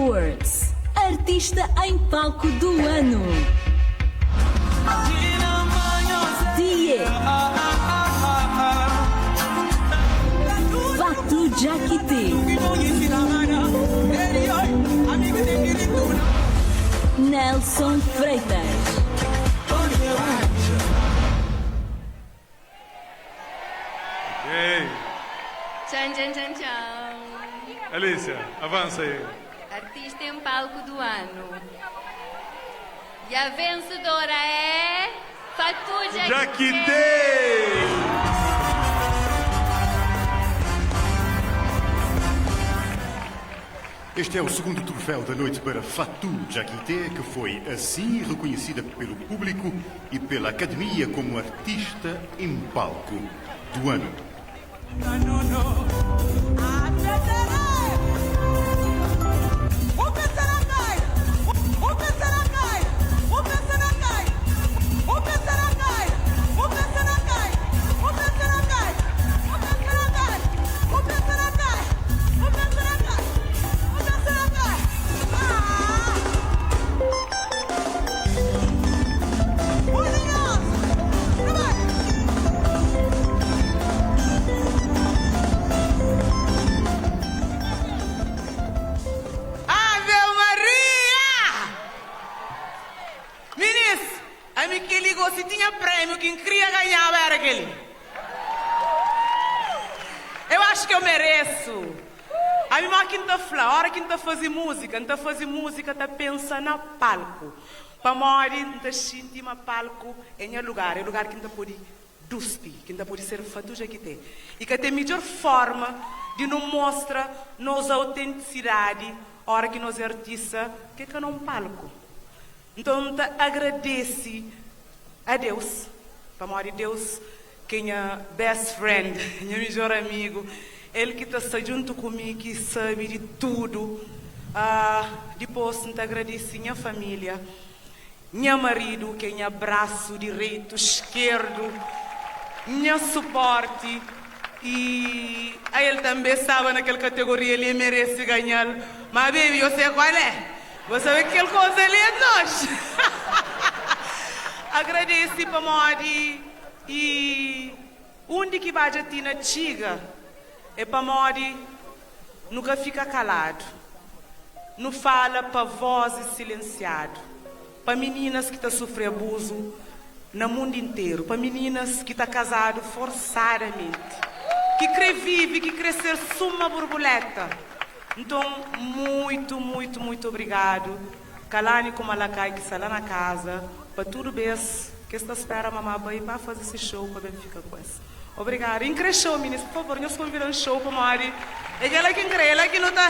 Awards. Artista em palco do ano. Die. Fatou Diakité. Nelson Freitas. Ei, Tchan, tchan, tchan, tchan. Alicia, avança aí. Artista em palco do ano. E a vencedora é Fatou Diakité! Este é o segundo troféu da noite para Fatou Diakité, que foi assim reconhecida pelo público e pela Academia como artista em palco do ano. Se tinha prêmio, quem queria ganhar era aquele. Eu acho que eu mereço. A minha quem está falando, a hora que está fazendo música, está pensando na palco. Para morrer, está sentindo palco em lugar, é o lugar que está por duspi, que está por ser Fatou Diakité. E que tem a melhor forma de nos mostrar nossa autenticidade, a hora que nós artistas, que é um palco. Então, agradece a Deus, para morrer Deus, quem é best friend, meu melhor amigo, ele que está junto comigo, que sabe de tudo. Depois, eu agradeço a minha família, meu marido, quem é braço direito, esquerdo, meu suporte, e ele também sabe naquela categoria, ele merece ganhar. Mas, baby, eu sei qual é. Você sabe que aquela coisa ali é nós. Agradeço para Mori e onde que vai a tina chiga é para Mori nunca fica calado, não fala para vozes silenciado, para meninas que estão sofrendo abuso no mundo inteiro, para meninas que estão casadas forçadamente, que quer viver, que quer ser suma borboleta. Então, muito obrigado. Calani como ela cai, que está lá na casa, para tudo bem, que está espera a mamãe para fazer esse show, para ficar com isso. Obrigada. Incre show, meninas, por favor, nós convidamos um show para Mari. É ela que incre, ela que não está.